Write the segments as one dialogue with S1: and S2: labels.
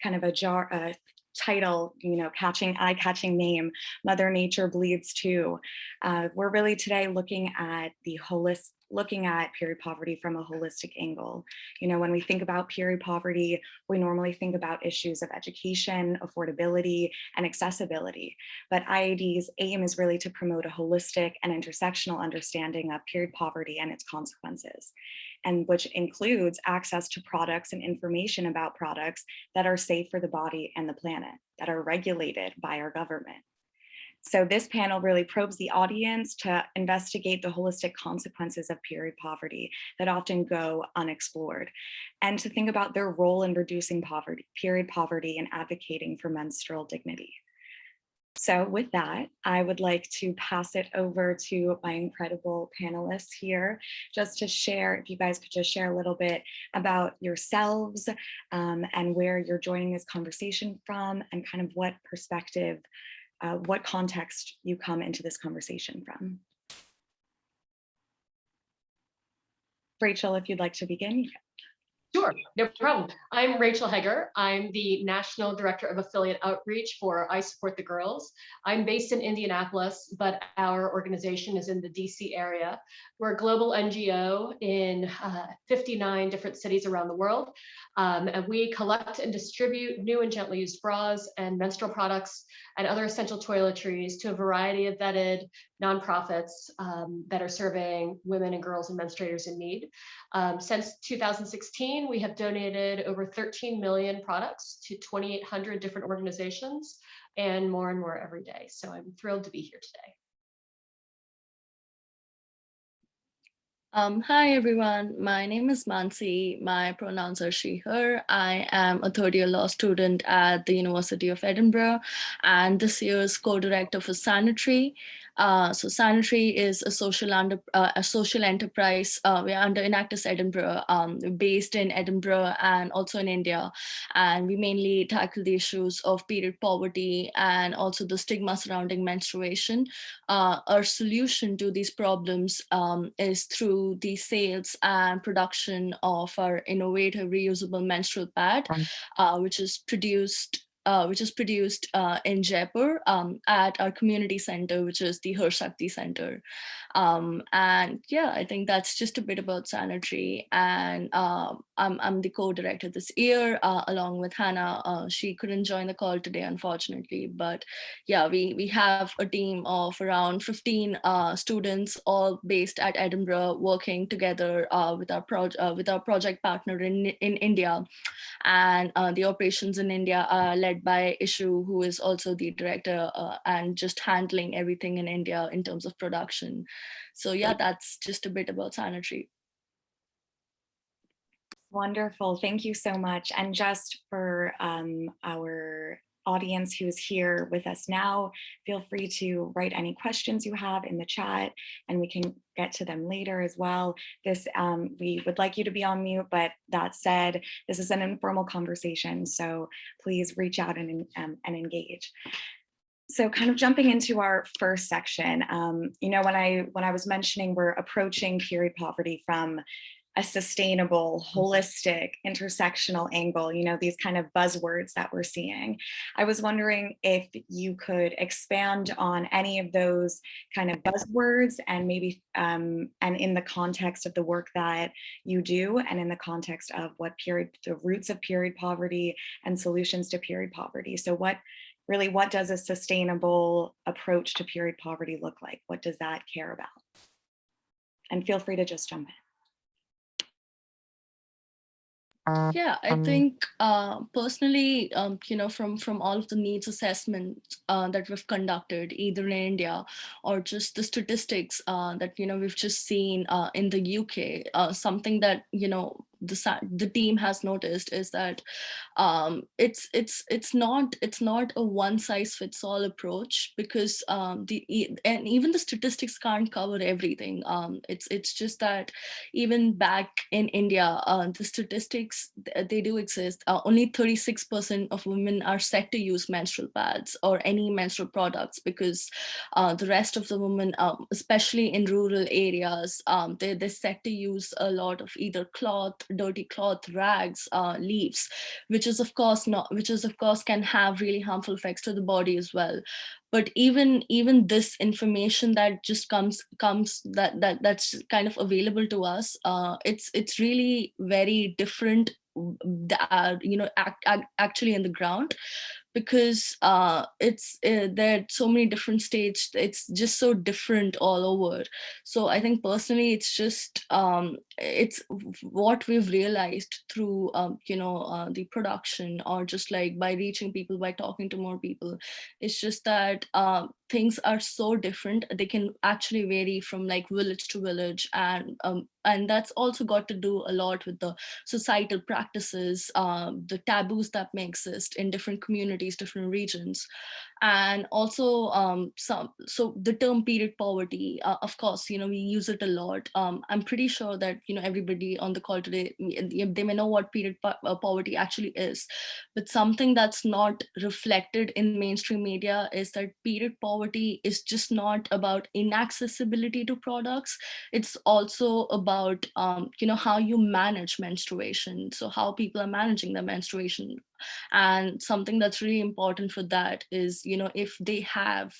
S1: kind of a title, eye-catching name, Mother Nature Bleeds Too. We're really today looking at period poverty from a holistic angle. When we think about period poverty, we normally think about issues of education, affordability, and accessibility. But IAD's aim is really to promote a holistic and intersectional understanding of period poverty and its consequences, and which includes access to products and information about products that are safe for the body and the planet, that are regulated by our government. So this panel really probes the audience to investigate the holistic consequences of period poverty that often go unexplored, and to think about their role in reducing period poverty and advocating for menstrual dignity. So with that, I would like to pass it over to my incredible panelists here, just to share, if you guys could just share a little bit about yourselves and where you're joining this conversation from, and kind of what perspective, what context you come into this conversation from. Rachel, if you'd like to begin.
S2: Sure, no problem. I'm Rachel Heger. I'm the National Director of Affiliate Outreach for I Support the Girls. I'm based in Indianapolis, but our organization is in the DC area. We're a global NGO in 59 different cities around the world. And we collect and distribute new and gently used bras and menstrual products and other essential toiletries to a variety of vetted nonprofits that are serving women and girls and menstruators in need. Since 2016, we have donated over 13 million products to 2,800 different organizations, and more every day. So I'm thrilled to be here today.
S3: Hi everyone, my name is Mansi. My pronouns are she, her. I am a third-year law student at the University of Edinburgh, and this year's co-director for Sanitary. So Sanitary is a social enterprise. We're under Enactus Edinburgh, based in Edinburgh and also in India. And we mainly tackle the issues of period poverty and also the stigma surrounding menstruation. Our solution to these problems is through the sales and production of our innovative reusable menstrual pad, which is produced in Jaipur at our community center, which is the Har Shakti Center. And yeah, I think that's just a bit about Sanitary. And I'm the co-director this year, along with Hannah. She couldn't join the call today, unfortunately. But yeah, we have a team of around 15 students, all based at Edinburgh, working together with our project partner in India. And the operations in India are led by Ishu, who is also the director and just handling everything in India in terms of production. So yeah, that's just a bit about Sanitary.
S1: Wonderful, thank you so much. And just for our audience who's here with us now, feel free to write any questions you have in the chat, and we can get to them later as well. We would like you to be on mute, but that said, this is an informal conversation, so please reach out and engage. So kind of jumping into our first section, when I was mentioning we're approaching period poverty from a sustainable, holistic, intersectional angle, these kind of buzzwords that we're seeing. I was wondering if you could expand on any of those kind of buzzwords, and maybe, and in the context of the work that you do, and in the context of the roots of period poverty and solutions to period poverty. So what does a sustainable approach to period poverty look like? What does that care about? And feel free to just jump in.
S3: Yeah, I think personally, from all of the needs assessments that we've conducted, either in India or just the statistics that we've just seen in the UK, something that the team has noticed is that it's not a one size fits all approach, because and even the statistics can't cover everything. It's just that even back in India, the statistics, they do exist. Only 36% of women are said to use menstrual pads or any menstrual products, because the rest of the women, especially in rural areas, they're said to use a lot of either cloth dirty cloth, rags, leaves, which is of course can have really harmful effects to the body as well. But even this information that just comes that's kind of available to us, it's really very different, actually in the ground, because there are so many different states. It's just so different all over. So I think personally, it's just it's what we've realized through the production, or just like by reaching people, by talking to more people. It's just that things are so different. They can actually vary from like village to village, and that's also got to do a lot with the societal practices, the taboos that may exist in different communities, different regions. And also so the term period poverty, of course, we use it a lot. I'm pretty sure that everybody on the call today, they may know what poverty actually is. But something that's not reflected in mainstream media is that period poverty is just not about inaccessibility to products. It's also about how you manage menstruation, so how people are managing their menstruation. And something that's really important for that is, if they have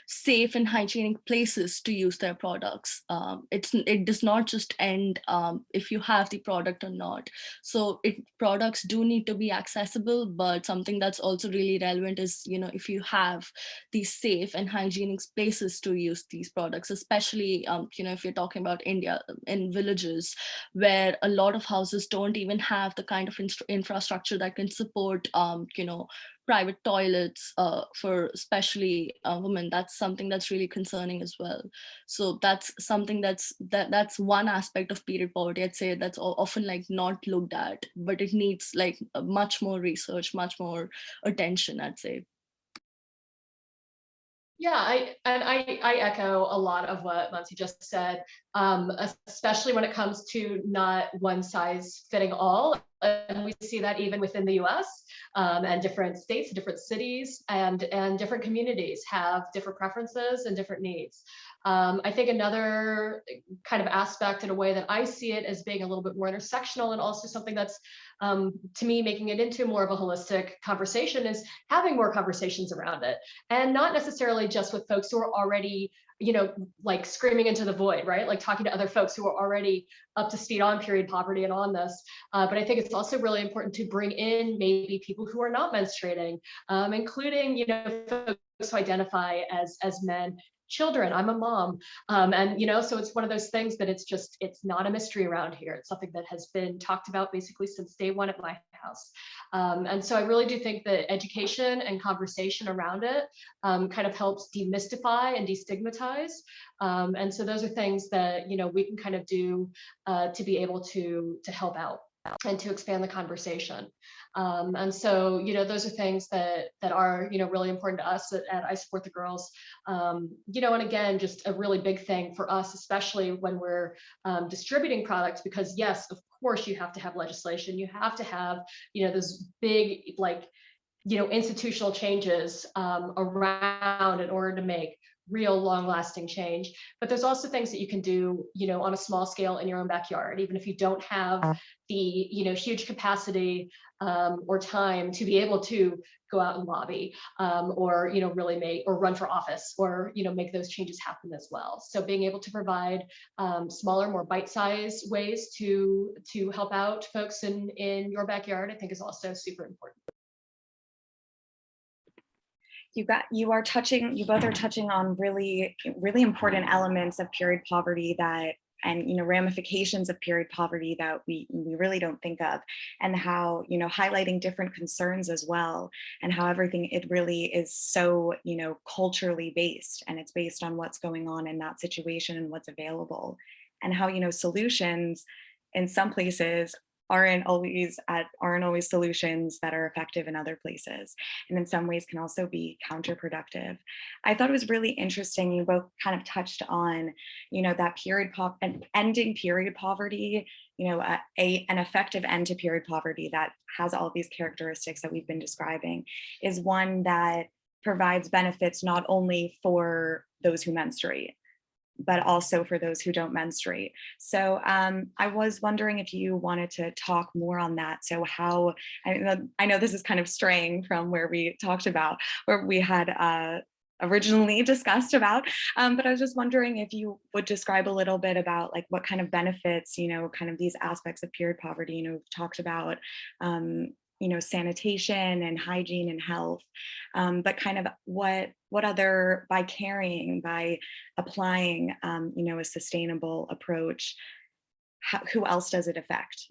S3: safe and hygienic places to use their products. It does not just end if you have the product or not. So products do need to be accessible, but something that's also really relevant is, if you have these safe and hygienic places to use these products, especially if you're talking about India, in villages where a lot of houses don't even have the kind of infrastructure that can support private toilets for especially women. That's something that's really concerning as well. So that's something that's one aspect of period poverty, I'd say, that's often like not looked at, but it needs like much more research, much more attention, I'd say.
S2: Yeah, I echo a lot of what Mansi just said, especially when it comes to not one size fitting all. And we see that even within the US, and different states, different cities, and different communities have different preferences and different needs. I think another kind of aspect, in a way that I see it as being a little bit more intersectional, and also something that's, to me, making it into more of a holistic conversation, is having more conversations around it. And not necessarily just with folks who are already, like screaming into the void, right? Like talking to other folks who are already up to speed on period poverty and on this. But I think it's also really important to bring in maybe people who are not menstruating, including, folks who identify as men, children. I'm a mom. And, so it's one of those things that it's not a mystery around here. It's something that has been talked about basically since day one at my house. And so I really do think that education and conversation around it kind of helps demystify and destigmatize. And so those are things that, we can kind of do to be able to help out and to expand the conversation. And so, those are things that are, really important to us at I Support the Girls. And again, just a really big thing for us, especially when we're distributing products, because yes, of course, you have to have legislation. You have to have, those big, like, institutional changes around in order to make real long-lasting change. But there's also things that you can do, on a small scale in your own backyard, even if you don't have the, huge capacity or time to be able to go out and lobby, or, really make, or run for office, or, make those changes happen as well. So being able to provide smaller, more bite-sized ways to help out folks in your backyard, I think, is also super important.
S1: You both are touching on really, really important elements of period poverty that, and ramifications of period poverty that we really don't think of, and how highlighting different concerns as well, and how everything, it really is so culturally based, and it's based on what's going on in that situation and what's available, and how solutions in some places aren't always solutions that are effective in other places, and in some ways can also be counterproductive. I thought it was really interesting, you both kind of touched on that and ending period poverty, an effective end to period poverty that has all of these characteristics that we've been describing, is one that provides benefits not only for those who menstruate, but also for those who don't menstruate. So I was wondering if you wanted to talk more on that. So how, I know this is kind of straying from where we talked about, where we had originally discussed about, but I was just wondering if you would describe a little bit about like what kind of benefits, kind of these aspects of period poverty, we've talked about, sanitation and hygiene and health, but kind of what other, by carrying, by applying, a sustainable approach, who else does it affect?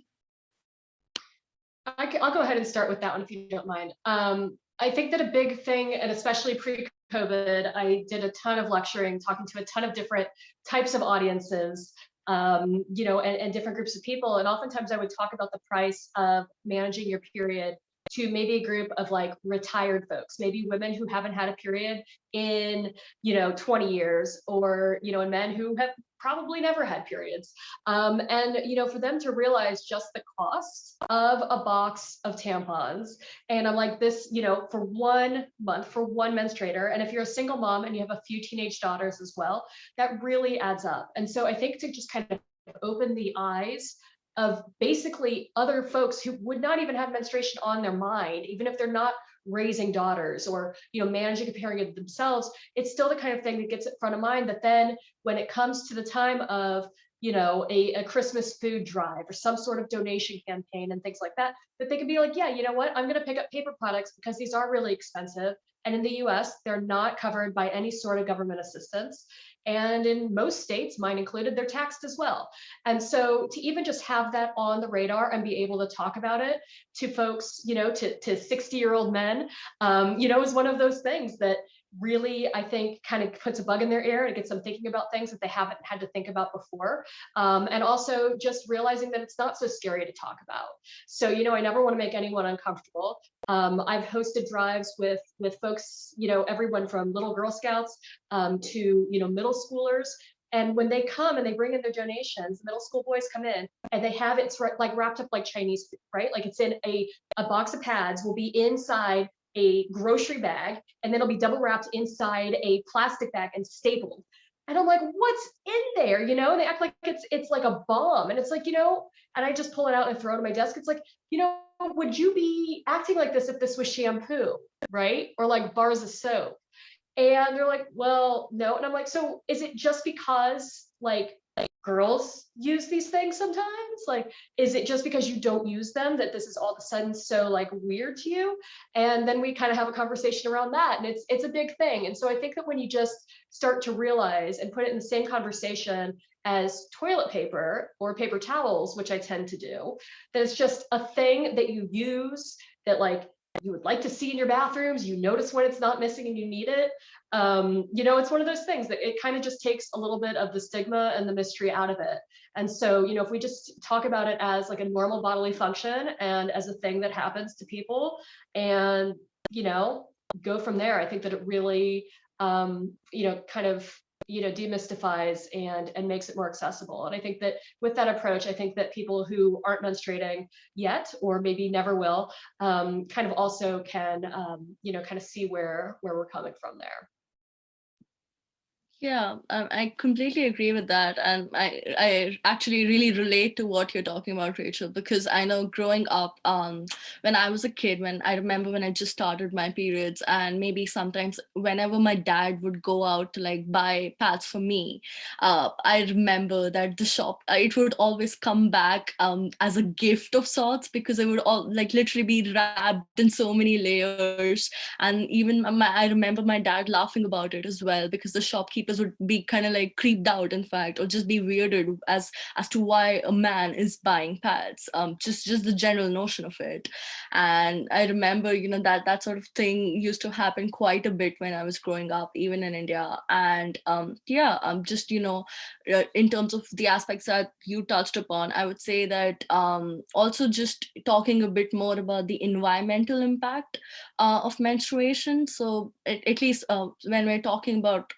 S2: I'll go ahead and start with that one if you don't mind. I think that a big thing, and especially pre-COVID, I did a ton of lecturing, talking to a ton of different types of audiences, and different groups of people. And oftentimes I would talk about the price of managing your period to maybe a group of like retired folks, maybe women who haven't had a period in, 20 years, or, and men who have probably never had periods. For them to realize just the cost of a box of tampons. And I'm like, this, for 1 month, for one menstruator. And if you're a single mom and you have a few teenage daughters as well, that really adds up. And so I think to just kind of open the eyes of basically other folks who would not even have menstruation on their mind, even if they're not raising daughters or managing a period themselves, it's still the kind of thing that gets in front of mind, that then when it comes to the time of a Christmas food drive or some sort of donation campaign and things like that, that they can be like, yeah, you know what, I'm going to pick up paper products because these are really expensive, and in the US they're not covered by any sort of government assistance, and in most states, mine included, they're taxed as well. And so to even just have that on the radar and be able to talk about it to folks, to 60-year-old men, is one of those things that really, I think, kind of puts a bug in their ear and gets them thinking about things that they haven't had to think about before. And also just realizing that it's not so scary to talk about. So, I never want to make anyone uncomfortable. I've hosted drives with folks, everyone from little Girl Scouts to, middle schoolers. And when they come and they bring in their donations, middle school boys come in and they have it like wrapped up like Chinese food, right? Like it's in a box of pads, will be inside a grocery bag, and then it'll be double wrapped inside a plastic bag and stapled. And I'm like, what's in there? They act like it's like a bomb. And it's like, and I just pull it out and throw it on my desk. It's like, would you be acting like this if this was shampoo, right? Or like bars of soap? And they're like, well, no. And I'm like, so is it just because like girls use these things sometimes? Like, is it just because you don't use them that this is all of a sudden so like weird to you? And then we kind of have a conversation around that, and it's a big thing. And so I think that when you just start to realize and put it in the same conversation as toilet paper or paper towels, which I tend to do, that it's just a thing that you use, that like you would like to see in your bathrooms, you notice when it's not missing and you need it. It's one of those things that it kind of just takes a little bit of the stigma and the mystery out of it. And so, if we just talk about it as like a normal bodily function and as a thing that happens to people, and, go from there, I think that it really, kind of, demystifies and makes it more accessible. And I think that with that approach, I think that people who aren't menstruating yet, or maybe never will, kind of also can, kind of see where we're coming from there.
S3: Yeah, I completely agree with that. And I actually really relate to what you're talking about, Rachel, because I know growing up, when I was a kid, when I remember when I just started my periods, and maybe sometimes whenever my dad would go out to like buy pads for me, I remember that the shop, it would always come back as a gift of sorts, because it would all like literally be wrapped in so many layers. And even I remember my dad laughing about it as well, because the shopkeepers would be kind of like creeped out, in fact, or just be weirded as to why a man is buying pads, just the general notion of it. And I remember, that sort of thing used to happen quite a bit when I was growing up, even in India. And just, in terms of the aspects that you touched upon, I would say that also just talking a bit more about the environmental impact of menstruation. So at least when we're talking about,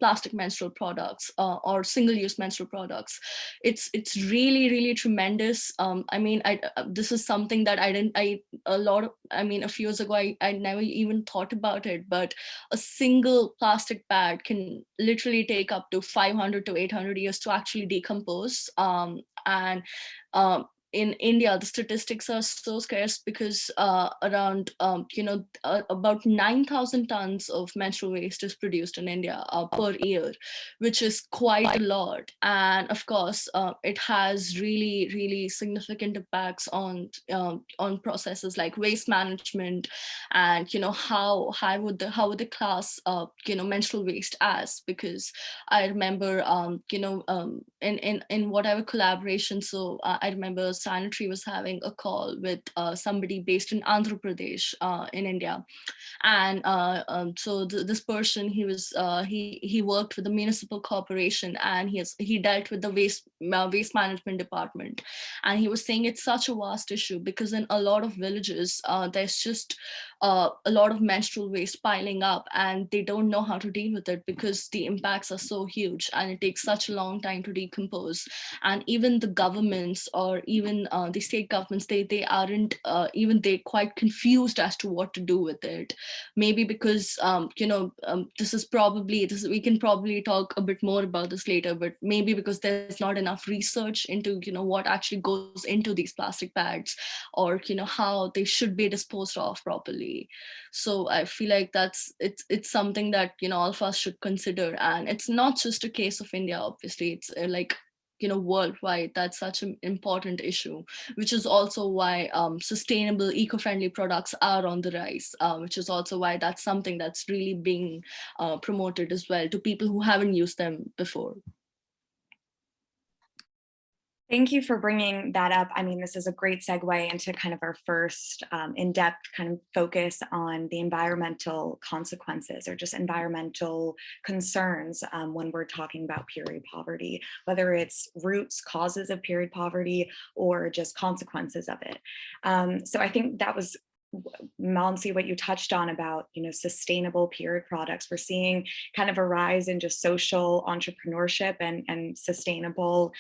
S3: plastic plastic menstrual products or single-use menstrual products. It's really tremendous. I mean, this is something that a few years ago I never even thought about it, but a single plastic bag can literally take up to 500 to 800 years to actually decompose. And in India, the statistics are so scarce because around about 9,000 tons of menstrual waste is produced in India per year, which is quite a lot. And of course, it has really significant impacts on processes like waste management, and how would the class menstrual waste as, because I remember in whatever collaboration. So I remember Sanitary was having a call with somebody based in Andhra Pradesh in India. And so this person, he worked with the municipal corporation, and he dealt with the waste management department. And he was saying it's such a vast issue because in a lot of villages there's just a lot of menstrual waste piling up, and they don't know how to deal with it because the impacts are so huge and it takes such a long time to decompose. And even the governments, or even the state governments, they aren't even they quite confused as to what to do with it. Maybe because we can probably talk a bit more about this later, but maybe because there's not enough research into what actually goes into these plastic bags, or how they should be disposed of properly. So I feel like it's something that all of us should consider. And it's not just a case of India, obviously. It's worldwide, that's such an important issue, which is also why sustainable, eco-friendly products are on the rise, which is also why that's something that's really being promoted as well to people who haven't used them before.
S1: Thank you for bringing that up. I mean, this is a great segue into kind of our first in-depth kind of focus on the environmental consequences, or just environmental concerns when we're talking about period poverty, whether it's roots, causes of period poverty, or just consequences of it. So I think that was, Malmsey, what you touched on about sustainable period products. We're seeing kind of a rise in just social entrepreneurship and sustainable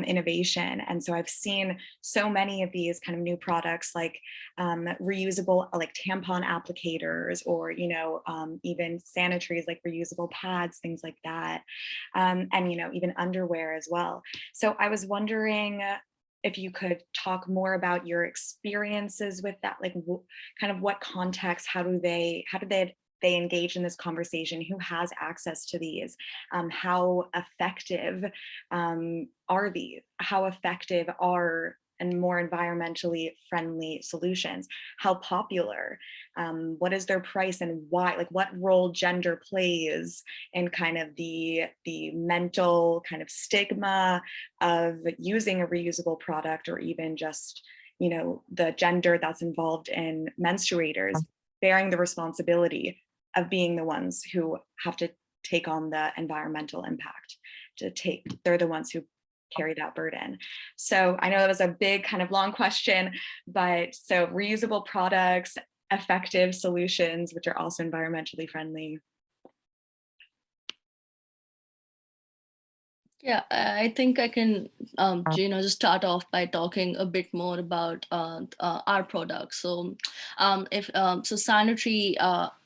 S1: innovation. And so I've seen so many of these kind of new products, like reusable, like tampon applicators, or even sanitaries like reusable pads, things like that, and even underwear as well. So I was wondering if you could talk more about your experiences with that, like kind of what context, how do they engage in this conversation, who has access to these, how effective are these, how effective are and more environmentally friendly solutions, how popular, what is their price, and why, like what role gender plays in kind of the mental kind of stigma of using a reusable product, or even just the gender that's involved in menstruators bearing the responsibility of being the ones who have to take on the environmental impact. They're the ones who carry that burden. So I know that was a big kind of long question, but so reusable products, effective solutions, which are also environmentally friendly.
S3: Yeah, I think I can, just start off by talking a bit more about our products. So, Sanitary,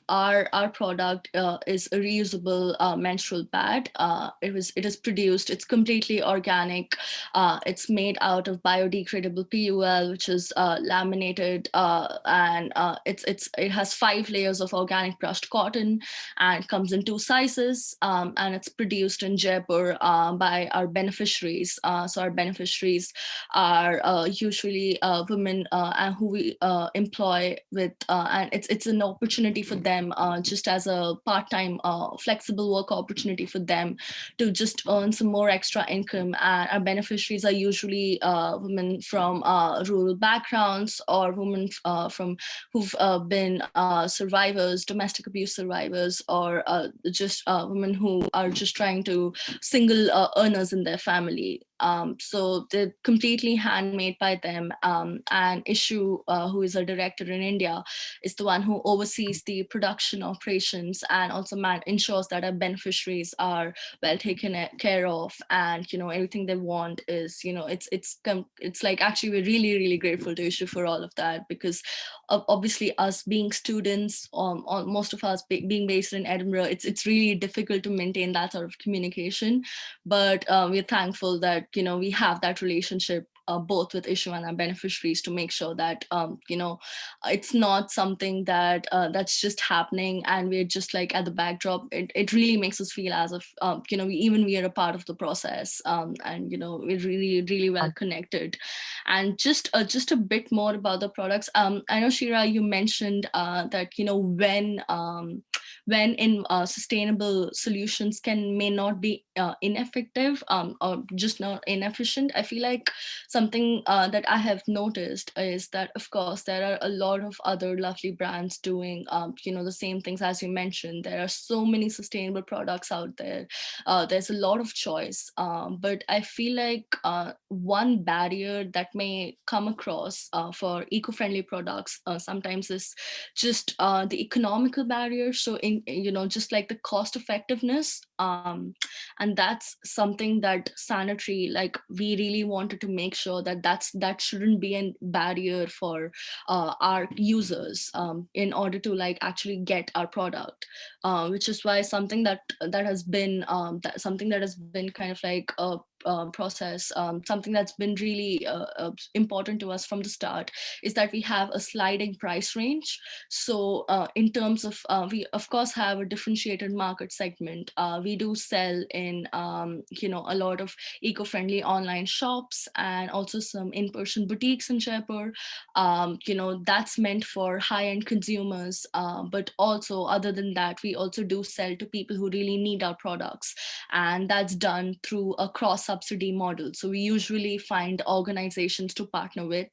S3: our product is a reusable menstrual pad. It is produced. It's completely organic. It's made out of biodegradable PUL, which is laminated, and it has 5 layers of organic brushed cotton, and comes in 2 sizes. And it's produced in Jaipur by our beneficiaries. So our beneficiaries are usually women who we employ with, and it's an opportunity for them, just as a part-time flexible work opportunity for them to just earn some more extra income. And our beneficiaries are usually women from rural backgrounds, or women who've been survivors, domestic abuse survivors, or just women who are just trying to single earners in their family. So they're completely handmade by them. And Ishu, who is a director in India, is the one who oversees the production operations and also ensures that our beneficiaries are well taken care of, and everything they want is, it's like, actually we're really grateful to Ishu for all of that, because obviously us being students, most of us being based in Edinburgh, it's really difficult to maintain that sort of communication. But we're thankful that we have that relationship, both with Issue and our beneficiaries, to make sure that it's not something that that's just happening and we're just like at the backdrop. It really makes us feel as if we are a part of the process, and we're really well connected. And just a bit more about the products. I know, Shira, you mentioned that when in sustainable solutions may not be ineffective, or just not inefficient. I feel like something that I have noticed is that, of course, there are a lot of other lovely brands doing the same things as you mentioned. There are so many sustainable products out there. There's a lot of choice, but I feel like one barrier that may come across for eco-friendly products sometimes is just the economical barrier. So just like the cost effectiveness, and that's something that Sanitary, like, we really wanted to make sure that that shouldn't be a barrier for our users, in order to like actually get our product, which is why something that has been something that has been kind of like a process, something that's been really important to us from the start, is that we have a sliding price range. So in terms of, we of course have a differentiated market segment. We do sell in a lot of eco-friendly online shops and also some in-person boutiques in Jaipur. That's meant for high-end consumers, but also other than that, we also do sell to people who really need our products, and that's done through a cross-subsidy model. So we usually find organizations to partner with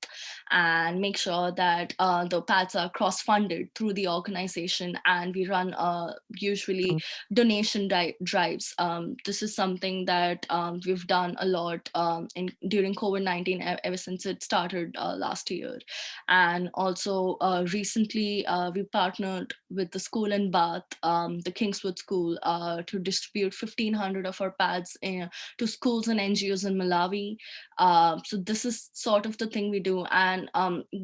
S3: and make sure that the pads are cross-funded through the organization, and we run usually donation drives. This is something that we've done a lot during COVID-19, ever since it started last year. And also recently we partnered with the school in Bath, the Kingswood School, to distribute 1,500 of our pads to schools and NGOs in Malawi. So this is sort of the thing we do. And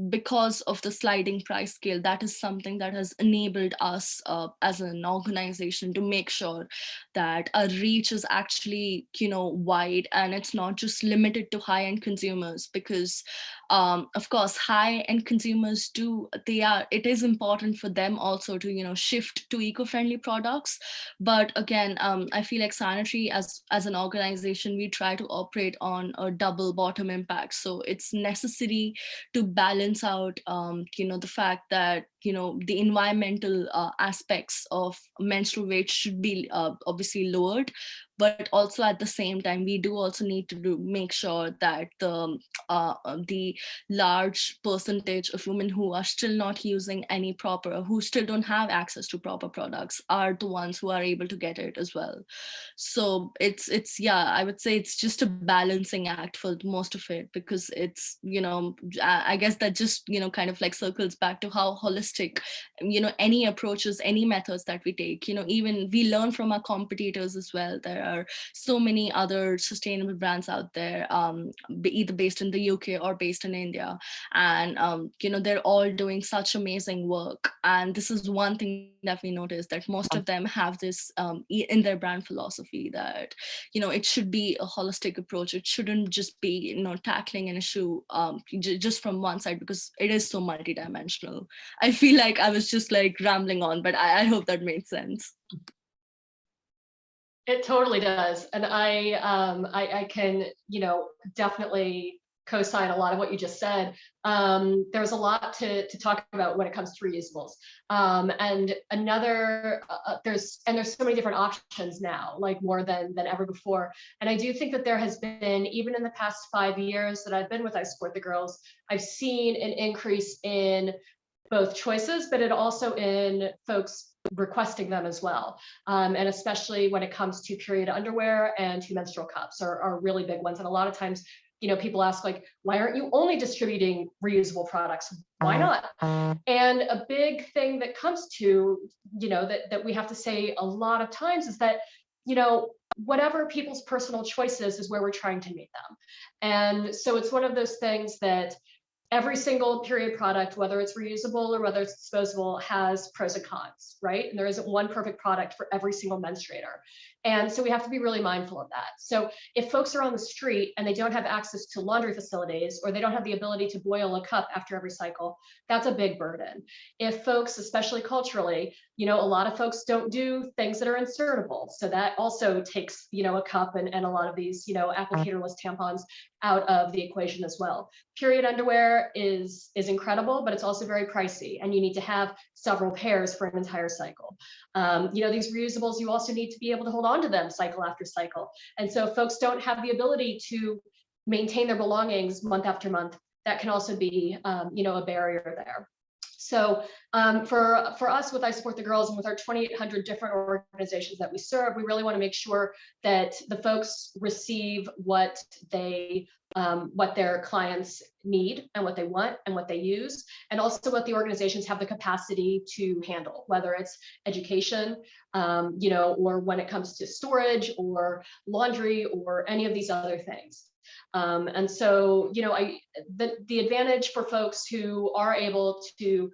S3: because of the sliding price scale, that is something that has enabled us as an organization to make sure that our reach is actually wide, and it's not just limited to high-end consumers, because of course high-end consumers it is important for them also to shift to eco-friendly products. But again, I feel like Sanitary, as an organization, we try to operate on a double bottom impact. So it's necessary to balance out the fact that the environmental aspects of menstrual waste should be obviously lowered, but also at the same time we do also need to make sure that the large percentage of women who are still not using any proper, who still don't have access to proper products, are the ones who are able to get it as well. So it's yeah, I would say it's just a balancing act for most of it, because it's I guess that just kind of like circles back to how holistic any approaches, any methods that we take, even we learn from our competitors as well. There are so many other sustainable brands out there, either based in the UK or based in India, and they're all doing such amazing work. And this is one thing that we noticed, that most of them have this in their brand philosophy, that it should be a holistic approach. It shouldn't just be tackling an issue just from one side, because it is so multidimensional. I feel like I was just like rambling on, but I hope that made sense.
S2: It totally does. And I can, definitely co-sign a lot of what you just said. There's a lot to talk about when it comes to reusables. And there's so many different options now, like more than ever before. And I do think that there has been, even in the past 5 years that I've been with I Support the Girls, I've seen an increase in both choices, but it also in folks requesting them as well. And especially when it comes to period underwear and to menstrual cups are really big ones. And a lot of times, people ask like, why aren't you only distributing reusable products? Why not? And a big thing that comes to, that we have to say a lot of times is that, whatever people's personal choices is where we're trying to meet them. And so it's one of those things that every single period product, whether it's reusable or whether it's disposable, has pros and cons, right? And there isn't one perfect product for every single menstruator. And so we have to be really mindful of that. So if folks are on the street and they don't have access to laundry facilities, or they don't have the ability to boil a cup after every cycle, that's a big burden. If folks, especially culturally, a lot of folks don't do things that are insertable. So that also takes, a cup and a lot of these, applicatorless tampons out of the equation as well. Period underwear is incredible, but it's also very pricey, and you need to have several pairs for an entire cycle. These reusables, you also need to be able to hold on to them cycle after cycle. And so folks don't have the ability to maintain their belongings month after month. That can also be, a barrier there. So for us with I Support the Girls and with our 2,800 different organizations that we serve, we really want to make sure that the folks receive what their clients need and what they want and what they use, and also what the organizations have the capacity to handle, whether it's education, or when it comes to storage or laundry or any of these other things. And so, the advantage for folks who are able to,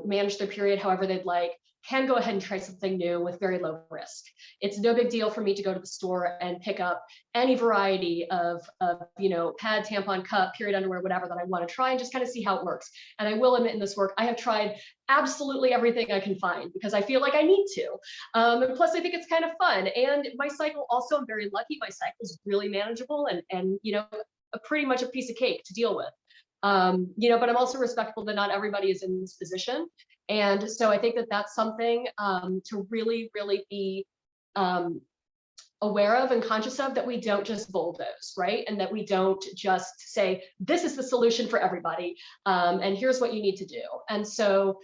S2: manage their period however they'd like, can go ahead and try something new with very low risk. It's no big deal for me to go to the store and pick up any variety of pad, tampon, cup, period underwear, whatever that I want to try, and just kind of see how it works. And I will admit in this work, I have tried absolutely everything I can find because I feel like I need to. And plus I think it's kind of fun. And my cycle also, I'm very lucky. My cycle is really manageable and pretty much a piece of cake to deal with. But I'm also respectful that not everybody is in this position. And so I think that that's something to really, really be aware of and conscious of, that we don't just bulldoze, right? And that we don't just say, this is the solution for everybody, and here's what you need to do. And so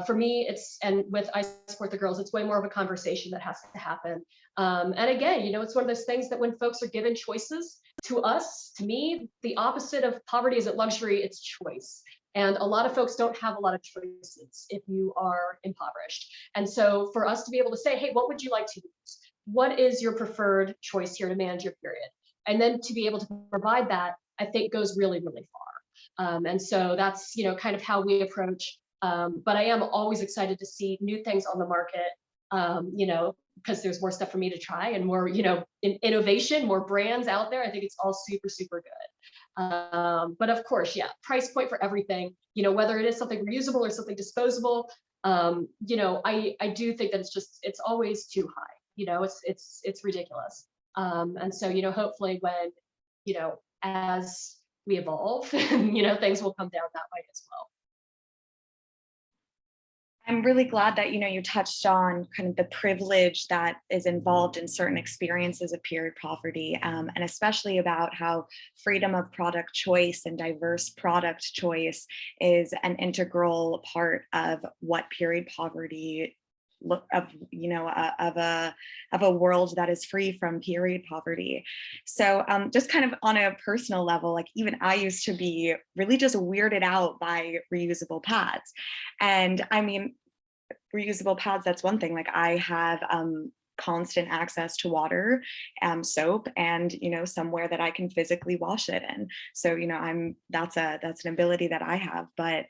S2: for me, and with I Support the Girls, it's way more of a conversation that has to happen. And again, it's one of those things that when folks are given choices, to us, to me, the opposite of poverty isn't luxury, it's choice. And a lot of folks don't have a lot of choices if you are impoverished. And so for us to be able to say, hey, what would you like to use? What is your preferred choice here to manage your period? And then to be able to provide that, I think goes really, really far. And so that's, kind of how we approach. But I am always excited to see new things on the market, because there's more stuff for me to try and more, innovation, more brands out there. I think it's all super, super good. But of course, yeah, price point for everything, whether it is something reusable or something disposable, I do think that it's always too high. It's ridiculous. And so, hopefully when, as we evolve, things will come down that way as well.
S1: I'm really glad that, you touched on kind of the privilege that is involved in certain experiences of period poverty, and especially about how freedom of product choice and diverse product choice is an integral part of what period poverty of a world that is free from period poverty. So just kind of on a personal level, like even I used to be really just weirded out by reusable pads. And I mean, reusable pads, that's one thing. Like I have constant access to water, soap, and somewhere that I can physically wash it in. So that's an ability that I have. But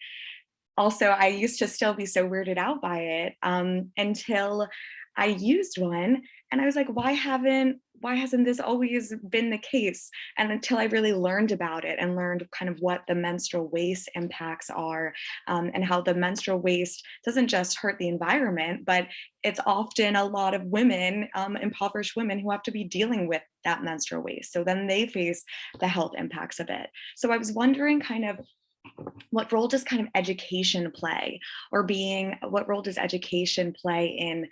S1: also, I used to still be so weirded out by it until I used one, and I was like, why hasn't this always been the case? And until I really learned about it and learned kind of what the menstrual waste impacts are, and how the menstrual waste doesn't just hurt the environment, but it's often a lot of women, impoverished women, who have to be dealing with that menstrual waste. So then they face the health impacts of it. So I was wondering kind of, what role does kind of education play, or what role does education play in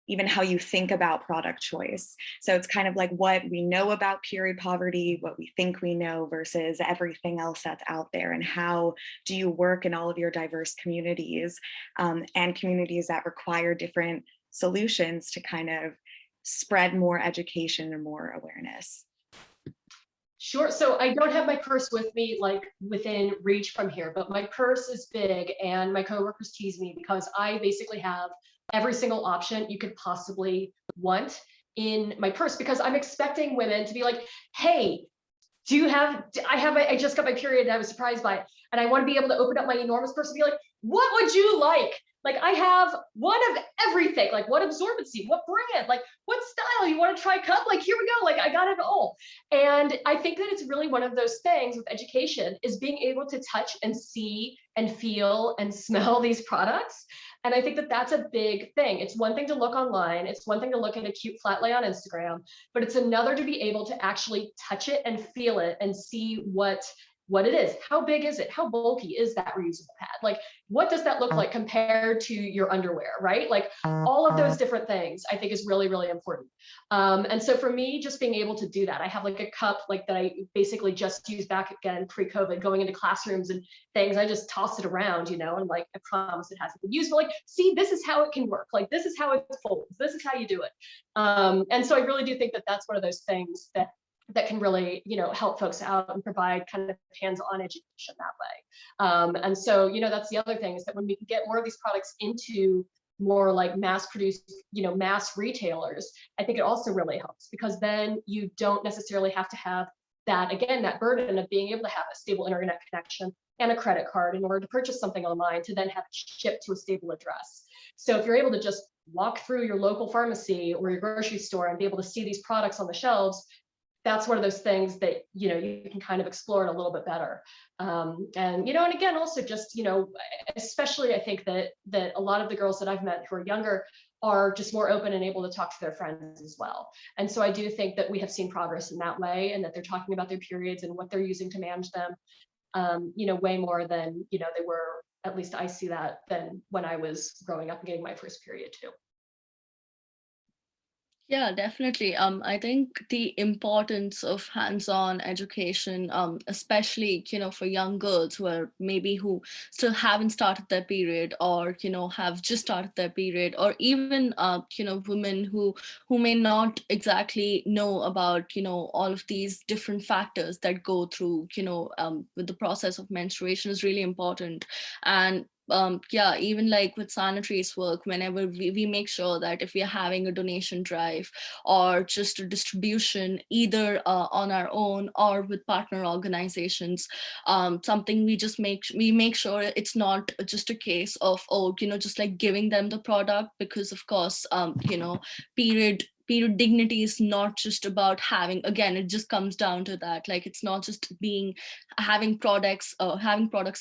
S1: even how you think about product choice. So it's kind of like what we know about period poverty, what we think we know versus everything else that's out there, and how do you work in all of your diverse communities and communities that require different solutions to kind of spread more education and more awareness.
S2: Sure. So I don't have my purse with me, like within reach from here, but my purse is big, and my coworkers tease me because I basically have every single option you could possibly want in my purse, because I'm expecting women to be like, hey, do you have, I just got my period and I was surprised by it. And I want to be able to open up my enormous purse and be like, what would you like? Like, I have one of everything, like what absorbency, what brand, like what style, you want to try cup? Like, here we go. Like, I got it all. And I think that it's really one of those things with education, is being able to touch and see and feel and smell these products. And I think that that's a big thing. It's one thing to look online. It's one thing to look at a cute flat lay on Instagram, but it's another to be able to actually touch it and feel it and see what it is. How big is it? How bulky is that reusable pad? Like, what does that look like compared to your underwear, right? Like, all of those different things I think is really, really important. And so for me, just being able to do that, I have like a cup like that I basically just used back again pre-COVID, going into classrooms and things. I just toss it around, and like, I promise it hasn't been used, but like, see, this is how it can work. Like, this is how it folds. This is how you do it. And so I really do think that that's one of those things that can really, help folks out and provide kind of hands-on education that way. And so, that's the other thing, is that when we can get more of these products into more like mass-produced, mass retailers, I think it also really helps, because then you don't necessarily have to have that, again, that burden of being able to have a stable internet connection and a credit card in order to purchase something online to then have it shipped to a stable address. So if you're able to just walk through your local pharmacy or your grocery store and be able to see these products on the shelves, that's one of those things that, you can kind of explore it a little bit better. And again, also just, especially I think that a lot of the girls that I've met who are younger are just more open and able to talk to their friends as well. And so I do think that we have seen progress in that way, and that they're talking about their periods and what they're using to manage them, way more than, they were, at least I see that, than when I was growing up and getting my first period too.
S3: Yeah, definitely. I think the importance of hands-on education, especially, for young girls who still haven't started their period, or, have just started their period, or even, women who may not exactly know about, all of these different factors that go through, with the process of menstruation, is really important. And yeah, even like with Sanitary's work, whenever we make sure that if we are having a donation drive or just a distribution, either on our own or with partner organizations, something we make sure it's not just a case of, just like giving them the product, because of course, period dignity is not just about having, again, it just comes down to that, like, it's not just having products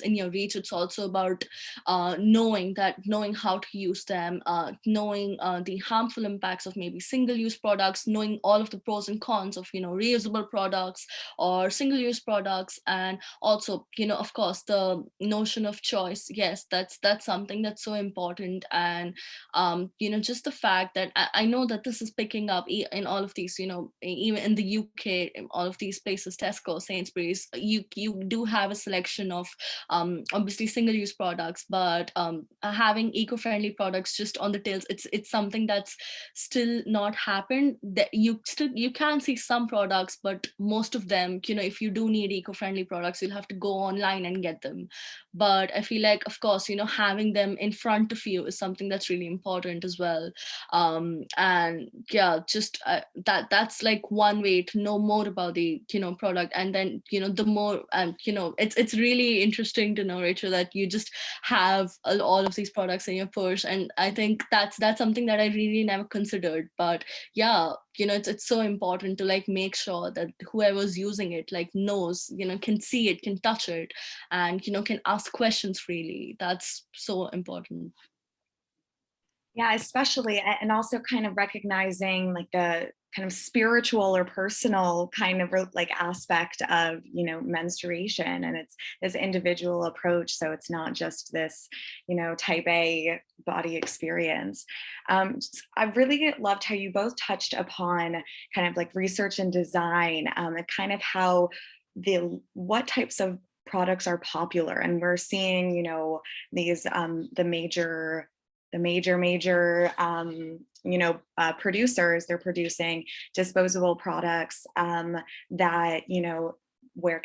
S3: in your reach. It's also about knowing how to use them, knowing the harmful impacts of maybe single-use products, knowing all of the pros and cons of, reusable products or single-use products. And also, of course, the notion of choice. Yes, that's something that's so important. And just the fact that I know that this is picking up in all of these, even in the UK, in all of these places, Tesco, Sainsbury's, you do have a selection of obviously single-use products, but having eco-friendly products just on the tails, it's something that's still not happened. That you can see some products, but most of them, if you do need eco-friendly products, you'll have to go online and get them. But I feel like, of course, having them in front of you is something that's really important as well. And yeah, just that's like one way to know more about the product. And then the more it's really interesting to know, Rachel, that you just have all of these products in your purse. And I think that's something that I really never considered. But yeah, it's so important to like make sure that whoever's using it like knows, can see it, can touch it, and can ask questions freely. That's so important.
S1: Yeah, especially, and also kind of recognizing like the kind of spiritual or personal kind of like aspect of, menstruation, and it's this individual approach. So it's not just this, type A body experience. I really loved how you both touched upon kind of like research and design, and kind of how what types of products are popular, and we're seeing, you know, these the major producers, they're producing disposable products that, you know, where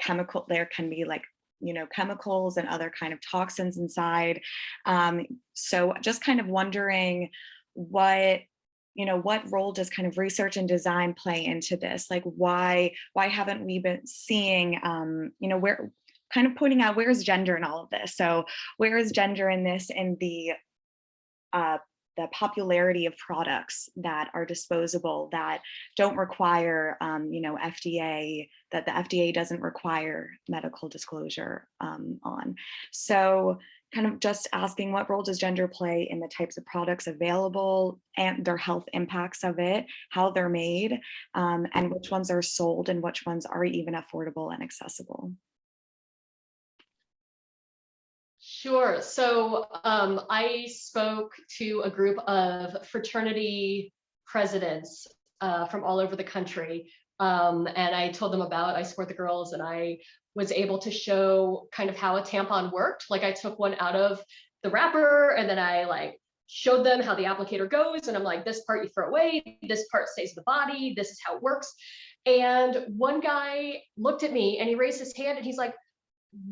S1: there can be like, you know, chemicals and other kind of toxins inside. So just kind of wondering what, you know, what role does kind of research and design play into this? Like why haven't we been seeing, you know, where, kind of pointing out, where is gender in all of this? So where is gender in this, in uh, the popularity of products that are disposable, that don't require, you know, FDA, that the FDA doesn't require medical disclosure on. So kind of just asking, what role does gender play in the types of products available and their health impacts of it, how they're made, and which ones are sold and which ones are even affordable and accessible?
S2: Sure. So I spoke to a group of fraternity presidents from all over the country. And I told them about I Support the Girls, and I was able to show kind of how a tampon worked. Like I took one out of the wrapper and then I like showed them how the applicator goes. And I'm like, this part you throw away, this part stays in the body, this is how it works. And one guy looked at me and he raised his hand and he's like,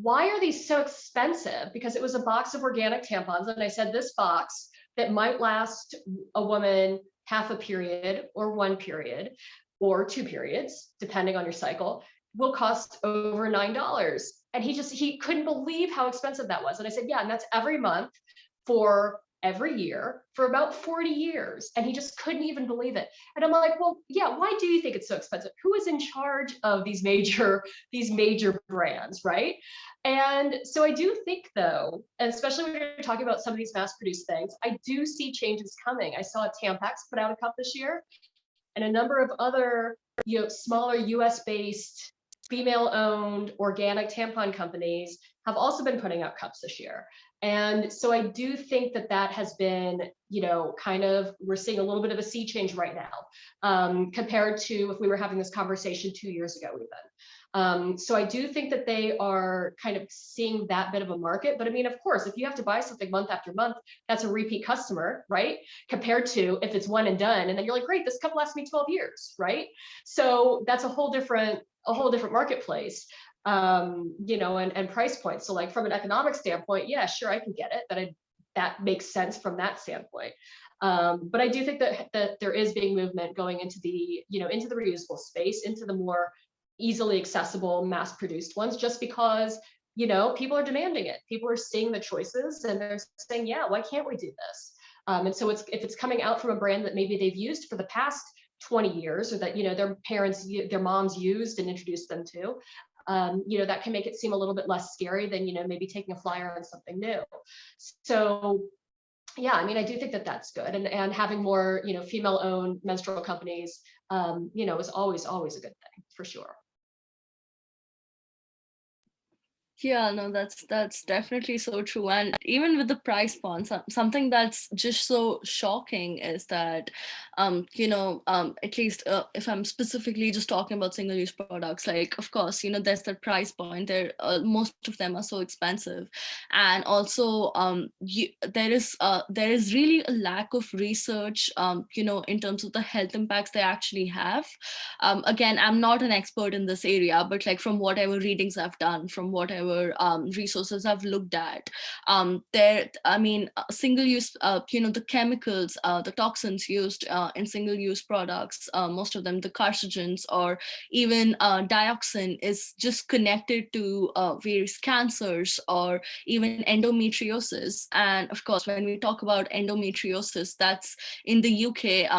S2: why are these so expensive? Because it was a box of organic tampons. And I said, this box that might last a woman half a period or one period or two periods, depending on your cycle, will cost over $9. And he couldn't believe how expensive that was. And I said, yeah, and that's every month for every year for about 40 years. And he just couldn't even believe it. And I'm like, well, yeah, why do you think it's so expensive? Who is in charge of these major brands, right? And so I do think though, and especially when you're talking about some of these mass produced things, I do see changes coming. I saw Tampax put out a cup this year, and a number of other, you know, smaller US based female owned organic tampon companies have also been putting out cups this year. And so I do think that that has been, you know, kind of, we're seeing a little bit of a sea change right now, compared to if we were having this conversation 2 years ago even. So I do think that they are kind of seeing that bit of a market. But I mean, of course, if you have to buy something month after month, that's a repeat customer, right? Compared to if it's one and done, and then you're like, great, this cup lasts me 12 years, right? So that's a whole different marketplace. You know, and price points. So like from an economic standpoint, yeah, sure, I can get it. That makes sense from that standpoint. But I do think that there is being movement going into the, you know, into the reusable space, into the more easily accessible, mass-produced ones, just because, you know, people are demanding it. People are seeing the choices and they're saying, yeah, why can't we do this? And so if it's coming out from a brand that maybe they've used for the past 20 years, or that, you know, their parents, their moms used and introduced them to, you know, that can make it seem a little bit less scary than, you know, maybe taking a flyer on something new. So yeah, I mean, I do think that that's good. And having more, you know, female owned menstrual companies, you know, is always a good thing for sure.
S3: Yeah, no, that's definitely so true. And even with the price point, something that's just so shocking is that, at least if I'm specifically just talking about single-use products, like, of course, you know, there's that price point there. Most of them are so expensive, and also there is really a lack of research, in terms of the health impacts they actually have. Again, I'm not an expert in this area, but like from whatever readings I've done, from whatever resources I've looked at, single-use, the chemicals, the toxins used in single-use products, most of them, the carcinogens or even dioxin, is just connected to various cancers or even endometriosis. And of course, when we talk about endometriosis, that's in the UK.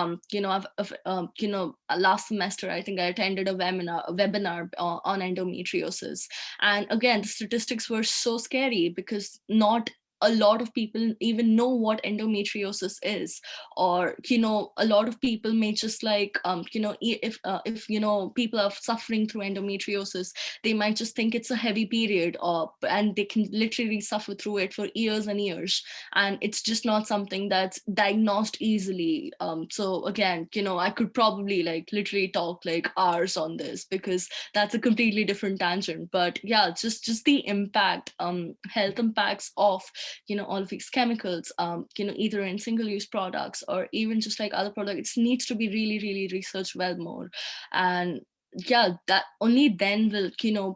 S3: Last semester, I think I attended a webinar on endometriosis. And again, the statistics were so scary because not a lot of people even know what endometriosis is, or a lot of people may just like if people are suffering through endometriosis, they might just think it's a heavy period, or and they can literally suffer through it for years and years, and it's just not something that's diagnosed easily. So again, I could probably like literally talk like hours on this, because that's a completely different tangent. But yeah, just the impact, health impacts of all of these chemicals, either in single-use products or even just like other products, it needs to be really, really researched well more. And yeah, that only then will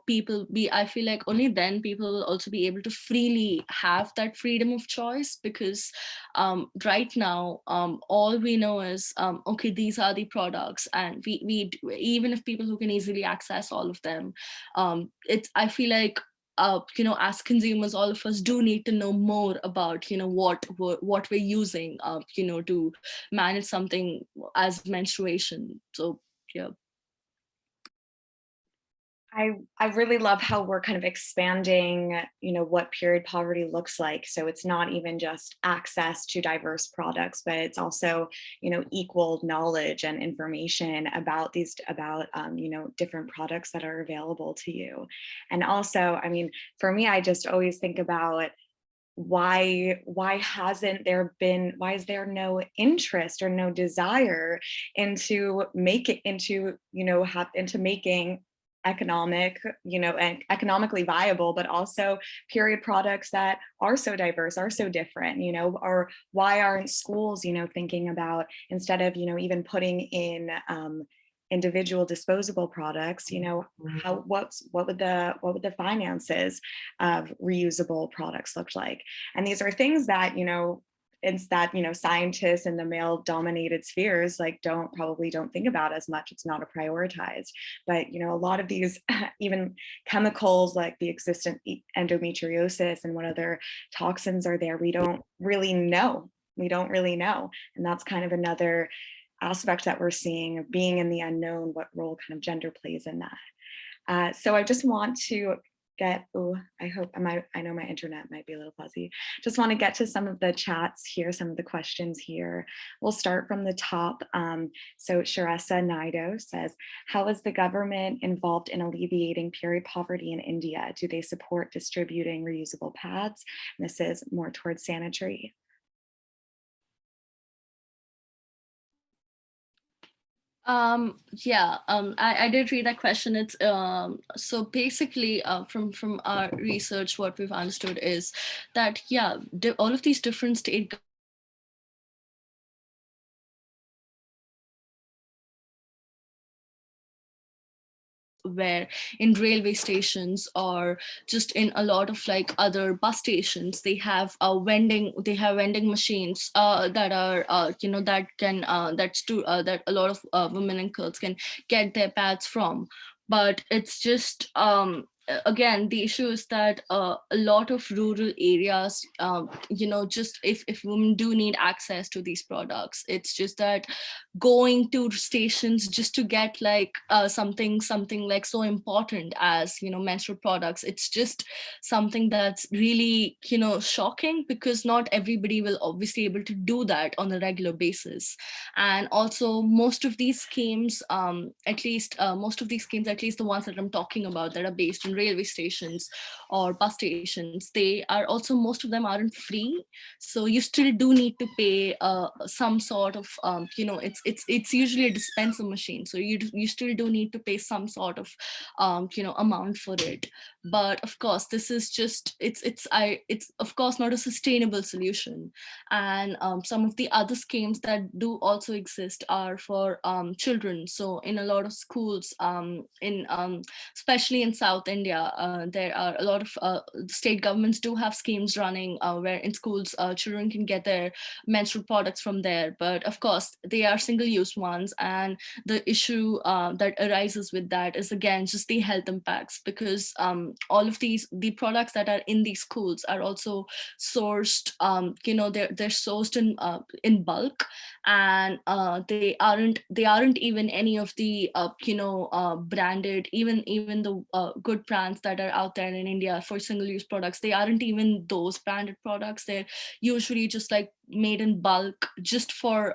S3: people be, I feel like only then people will also be able to freely have that freedom of choice. Because right now, all we know is okay, these are the products, and even if people who can easily access all of them, it's, I feel like as consumers, all of us do need to know more about what we're using to manage something as menstruation. So yeah.
S1: I really love how we're kind of expanding, what period poverty looks like. So it's not even just access to diverse products, but it's also, equal knowledge and information about different products that are available to you. And also, I mean, for me, I just always think about why is there no interest or no desire into making and economically viable, but also period products that are so diverse, are so different, or why aren't schools, thinking about, instead of, even putting in individual disposable products, what would the finances of reusable products look like? And these are things that, scientists in the male dominated spheres like probably don't think about as much. It's not a prioritized. But a lot of these even chemicals like the existent endometriosis and what other toxins are there, we don't really know. And that's kind of another aspect that we're seeing of being in the unknown, what role kind of gender plays in that. So I just want to I know my internet might be a little fuzzy. Just want to get to some of the chats here, some of the questions here. We'll start from the top. So Sharessa Naido says, how is the government involved in alleviating period poverty in India? Do they support distributing reusable pads? And this is more towards Sanitary.
S3: I did read that question. It's so basically from our research, what we've understood is that all of these different state where in railway stations or just in a lot of like other bus stations, they have vending machines that are that a lot of women and girls can get their pads from. But it's just again, the issue is that a lot of rural areas, just if women do need access to these products, it's just that going to stations just to get like something like so important as menstrual products, it's just something that's really shocking, because not everybody will obviously able to do that on a regular basis. And also most of these schemes, at least the ones that I'm talking about that are based in railway stations or bus stations, they are also, most of them aren't free. So you still do need to pay some sort of it's usually a dispenser machine, so you still do need to pay some sort of amount for it. But of course this is just it's of course not a sustainable solution. And some of the other schemes that do also exist are for children. So in a lot of schools, in especially in South India, there are a lot of state governments do have schemes running where in schools children can get their menstrual products from there. But of course they are single-use ones, and the issue that arises with that is again just the health impacts, because all of the products that are in these schools are also sourced, they're sourced in bulk, and they aren't even any of the branded, even the good brands that are out there in India for single-use products. They aren't even those branded products. They're usually just like made in bulk, just for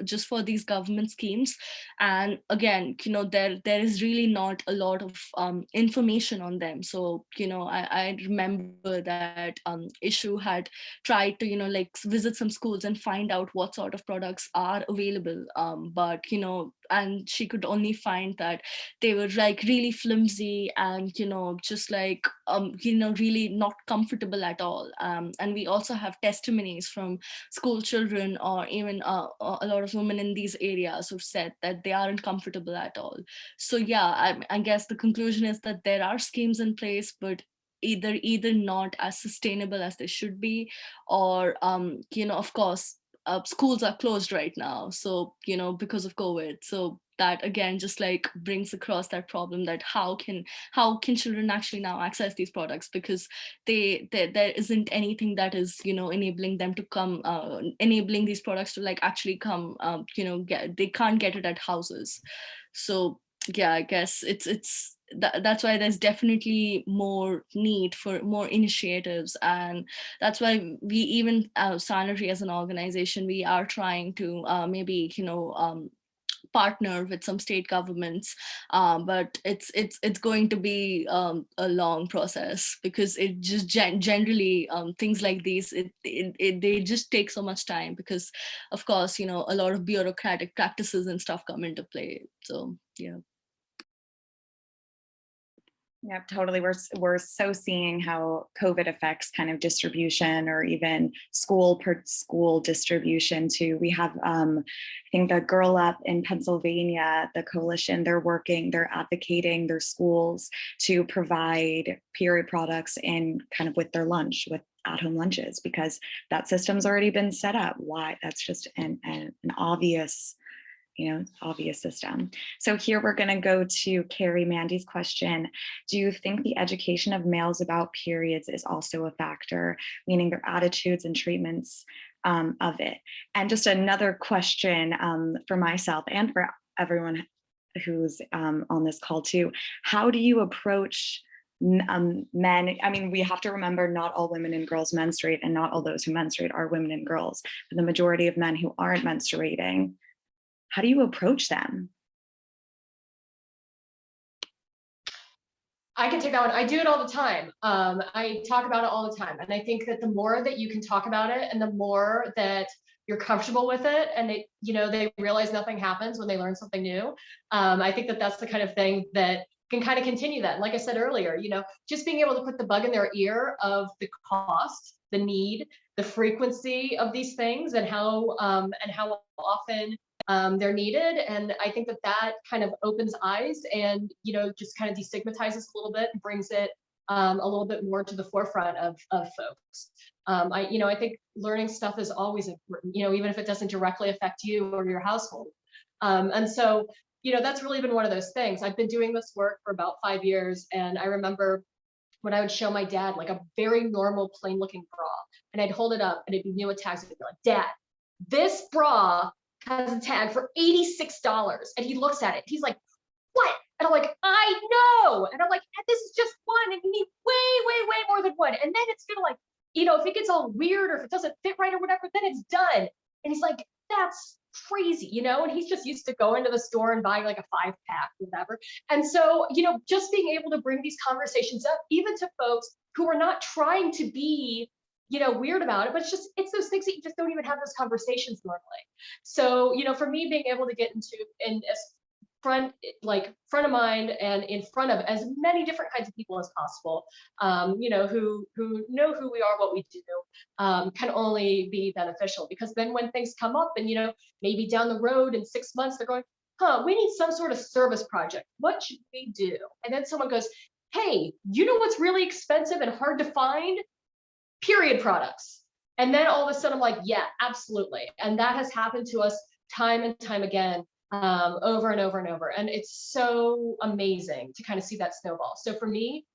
S3: just for these government schemes. And again, there is really not a lot of information on them. So I remember that Ishu had tried to like visit some schools and find out what sort of products are available, but and she could only find that they were like really flimsy and just like really not comfortable at all. And we also have testimonies from school children, or even a lot of women in these areas who've said that they aren't comfortable at all. So yeah, I guess the conclusion is that there are schemes in place, but either not as sustainable as they should be, or of course schools are closed right now, so because of COVID. So that again just like brings across that problem, that how can children actually now access these products, because there isn't anything that is enabling them to come, enabling these products to like actually come, they can't get it at houses. So yeah, I guess that's why there's definitely more need for more initiatives. And that's why we even Sanitary as an organization, we are trying to maybe partner with some state governments, but it's going to be a long process, because it just generally things like these, they just take so much time, because of course a lot of bureaucratic practices and stuff come into play. So yeah.
S1: Yep, totally. We're so seeing how COVID affects kind of distribution, or even school per school distribution too. We have, I think the Girl Up in Pennsylvania, the coalition, they're advocating their schools to provide period products in kind of with their lunch, with at-home lunches, because that system's already been set up. Why? That's just an obvious system. So here we're going to go to Carrie Mandy's question. Do you think the education of males about periods is also a factor, meaning their attitudes and treatments of it? And just another question for myself and for everyone who's on this call too. How do you approach men? I mean, we have to remember not all women and girls menstruate, and not all those who menstruate are women and girls. But the majority of men who aren't menstruating, how do you approach them?
S2: I can take that one. I do it all the time. I talk about it all the time. And I think that the more that you can talk about it, and the more that you're comfortable with it, and they realize nothing happens when they learn something new. I think that that's the kind of thing that can kind of continue that. And like I said earlier, just being able to put the bug in their ear of the cost, the need, the frequency of these things, and how often they're needed. And I think that kind of opens eyes, and just kind of destigmatizes a little bit, and brings it a little bit more to the forefront of folks. I think learning stuff is always important, even if it doesn't directly affect you or your household. And so that's really been one of those things. I've been doing this work for about 5 years, and I remember when I would show my dad like a very normal plain looking bra, and I'd hold it up and it'd be new with tags, and I'd be like, Dad, this bra has a tag for $86. And he looks at it, he's like, what? And I'm like, I know. And I'm like, this is just one, and you need way more than one. And then it's gonna like, if it gets all weird, or if it doesn't fit right or whatever, then it's done. And he's like, that's crazy, and he's just used to going to the store and buying like a 5-pack, whatever. And so, just being able to bring these conversations up, even to folks who are not trying to be weird about it, but it's those things that you just don't even have those conversations normally. So, for me, being able to get in as front of mind, and in front of as many different kinds of people as possible, who know who we are, what we do, can only be beneficial. Because then when things come up, and maybe down the road in 6 months, they're going, we need some sort of service project. What should we do? And then someone goes, hey, what's really expensive and hard to find? Period products. And then all of a sudden I'm like, yeah, absolutely. And that has happened to us time and time again. over and over and over. And it's so amazing to kind of see that snowball. So for me,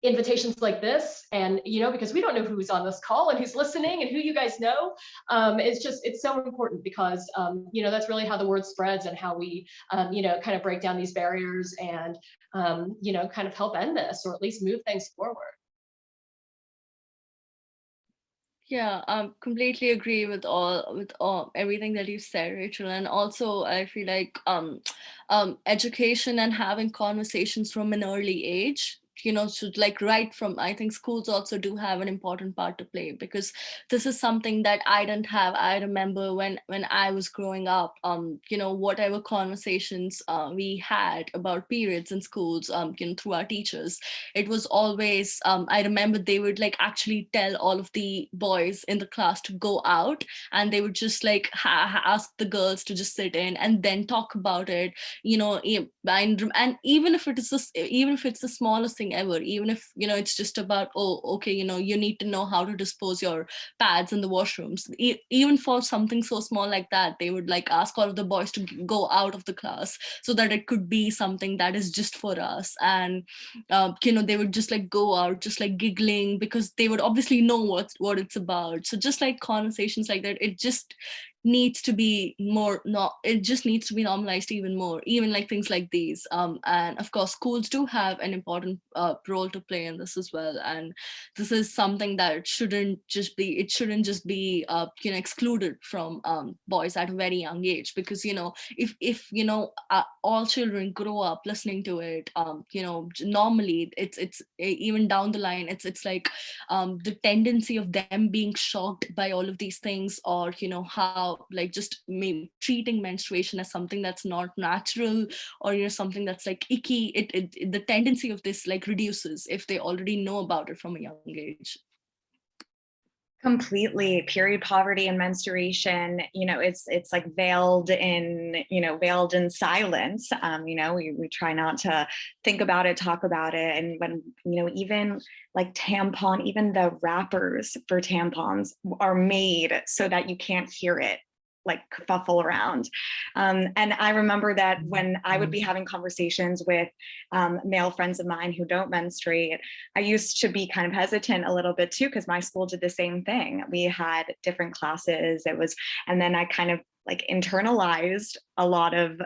S2: invitations like this, and because we don't know who's on this call and who's listening and who you guys know, it's so important because that's really how the word spreads and how we kind of break down these barriers and kind of help end this, or at least move things forward.
S3: Yeah, I completely agree with all everything that you said, Rachel. And also I feel like education and having conversations from an early age, should, like, right from, I think schools also do have an important part to play, because this is something that I didn't have. I remember when I was growing up, whatever conversations we had about periods in schools, through our teachers, it was always, I remember they would, like, actually tell all of the boys in the class to go out, and they would just, like, ask the girls to just sit in and then talk about it, and even if it's the smallest thing ever, even if it's just about, oh, okay, you need to know how to dispose your pads in the washrooms. Even for something so small like that, they would, like, ask all of the boys to go out of the class, so that it could be something that is just for us. And they would just, like, go out just, like, giggling, because they would obviously know what it's about. So just, like, conversations like that, it just needs to be more, not it just needs to be normalized even more, even like things like these. And of course schools do have an important role to play in this as well. And this is something that shouldn't just be excluded from boys at a very young age, because if all children grow up listening to it, normally it's even down the line, it's like the tendency of them being shocked by all of these things, or how, like, just maybe treating menstruation as something that's not natural, or something that's, like, icky. The tendency of this, like, reduces if they already know about it from a young age.
S1: Completely. Period poverty and menstruation, it's like veiled in silence. We try not to think about it, talk about it. And when, even like even the wrappers for tampons are made so that you can't hear it, like, kerfuffle around. And I remember that when I would be having conversations with male friends of mine who don't menstruate, I used to be kind of hesitant a little bit too, because my school did the same thing. We had different classes. And then I kind of, like, internalized a lot of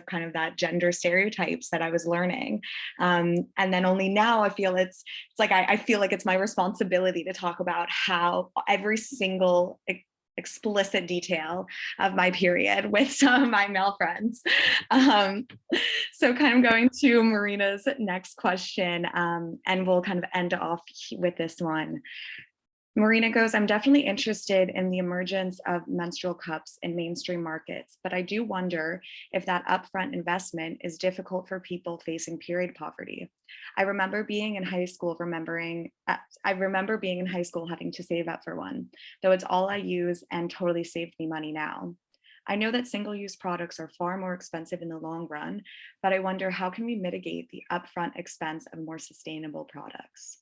S1: kind of that gender stereotypes that I was learning. And then only now I feel it's like I feel like it's my responsibility to talk about how every single explicit detail of my period with some of my male friends. So kind of going to Marina's next question, and we'll kind of end off with this one. Marina goes, I'm definitely interested in the emergence of menstrual cups in mainstream markets, but I do wonder if that upfront investment is difficult for people facing period poverty. I remember being in high school having to save up for one, though it's all I use and totally saved me money now. I know that single-use products are far more expensive in the long run, but I wonder, how can we mitigate the upfront expense of more sustainable products?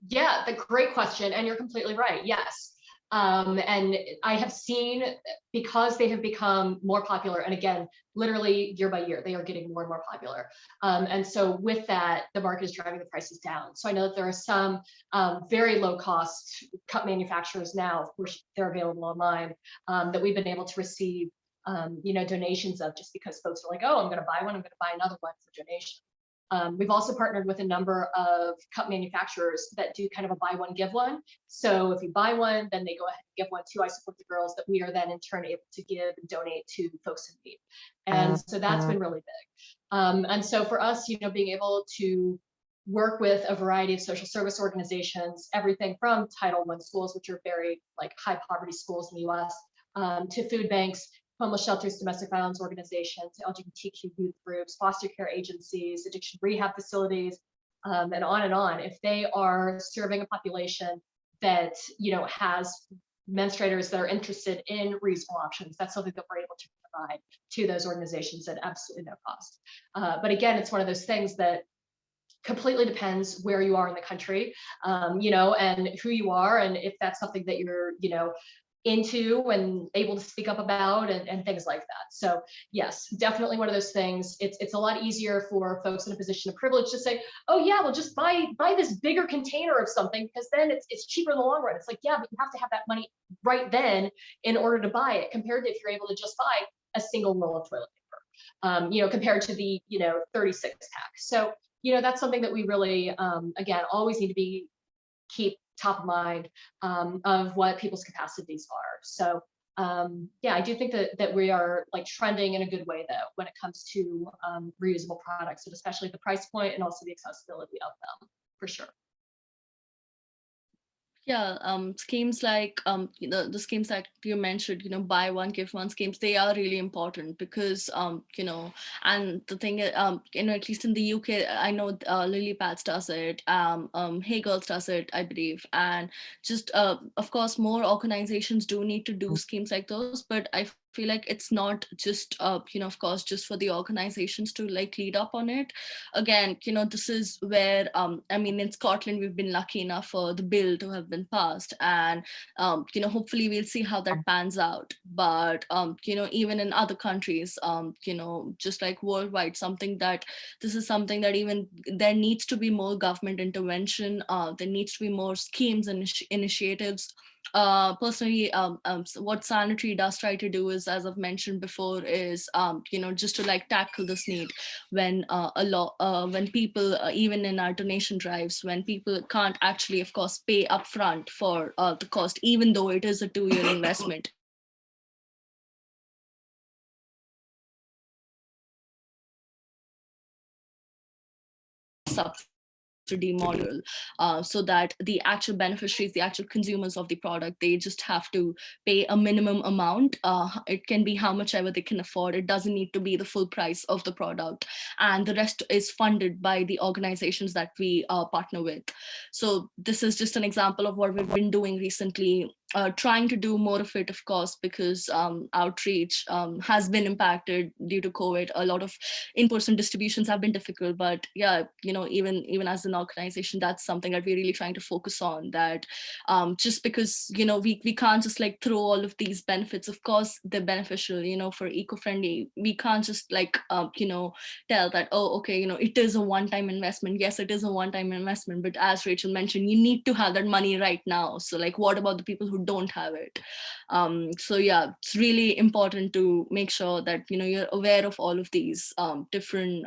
S2: Yeah, the great question. And you're completely right. Yes. And I have seen, because they have become more popular, and again, literally year by year, they are getting more and more popular. And so with that, the market is driving the prices down. So I know that there are some very low cost cup manufacturers now, of course, they're available online, that we've been able to receive donations of, just because folks are like, oh, I'm going to buy one, I'm going to buy another one for donation. We've also partnered with a number of cup manufacturers that do kind of a buy one, give one. So if you buy one, then they go ahead and give one to I Support the Girls, that we are then in turn able to give and donate to folks in need. And so that's been really big. And so for us, being able to work with a variety of social service organizations, everything from Title I schools, which are very, like, high poverty schools in the US, to food banks, homeless shelters, domestic violence organizations, LGBTQ youth groups, foster care agencies, addiction rehab facilities, and on and on. If they are serving a population that has menstruators that are interested in reusable options, that's something that we're able to provide to those organizations at absolutely no cost. But again, it's one of those things that completely depends where you are in the country, and who you are, and if that's something that you're into and able to speak up about and things like that. So yes, definitely one of those things. It's a lot easier for folks in a position of privilege to say, oh yeah, well just buy this bigger container of something because then it's cheaper in the long run. It's like, yeah, but you have to have that money right then in order to buy it, compared to if you're able to just buy a single roll of toilet paper, compared to the 36 pack. So that's something that we really again always need to keep top of mind of what people's capacities are. So yeah, I do think that we are like trending in a good way though when it comes to reusable products, and especially the price point and also the accessibility of them, for sure.
S3: Yeah, schemes like the schemes that you mentioned, buy one give one schemes, they are really important because and the thing is, at least in the UK, I know Lily Pads does it, Hey Girls does it, I believe, and just of course more organizations do need to do schemes like those, but I feel like it's not just of course just for the organizations to like lead up on it. Again, this is where I mean, in Scotland we've been lucky enough for the bill to have been passed, and hopefully we'll see how that pans out. But even in other countries, just like worldwide, this is something that even there needs to be more government intervention. There needs to be more schemes and initiatives. Personally, so what Sanitary does try to do is, as I've mentioned before, is just to like tackle this need when when people, even in our donation drives, when people can't actually, of course, pay upfront for the cost, even though it is a 2-year investment. Subsidy model, so that the actual beneficiaries, the actual consumers of the product, they just have to pay a minimum amount. It can be how much ever they can afford. It doesn't need to be the full price of the product, and the rest is funded by the organizations that we partner with. So this is just an example of what we've been doing recently. Trying to do more of it, of course, because outreach has been impacted due to COVID. A lot of in-person distributions have been difficult, but yeah, even as an organization, that's something that we're really trying to focus on. That just because we can't just like throw all of these benefits. Of course, they're beneficial, for eco-friendly. We can't just like tell that, oh, okay, it is a one-time investment. Yes, it is a one-time investment, but as Rachel mentioned, you need to have that money right now. So like, what about the people who don't have it? So yeah, it's really important to make sure that you're aware of all of these different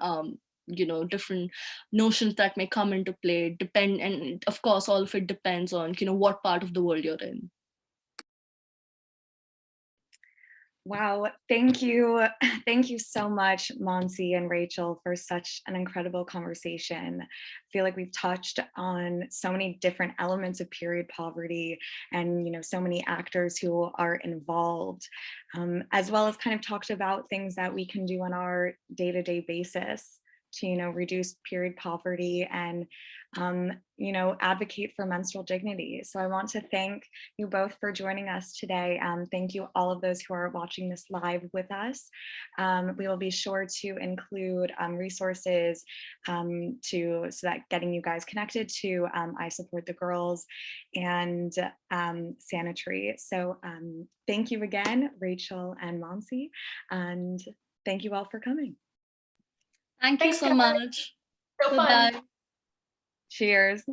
S3: different notions that may come into play, and of course all of it depends on what part of the world you're in.
S1: Wow, thank you. Thank you so much, Monsi and Rachel, for such an incredible conversation. I feel like we've touched on so many different elements of period poverty and so many actors who are involved, as well as kind of talked about things that we can do on our day-to-day basis to reduce period poverty and advocate for menstrual dignity. So I want to thank you both for joining us today. Thank you all of those who are watching this live with us. We will be sure to include resources so that getting you guys connected to I Support the Girls and Sanitary. So thank you again, Rachel and Monsi, and thank you all for coming.
S3: Thank you
S2: Thanks,
S3: so
S2: guys.
S3: much.
S2: So fun.
S3: Bye-bye.
S1: Cheers.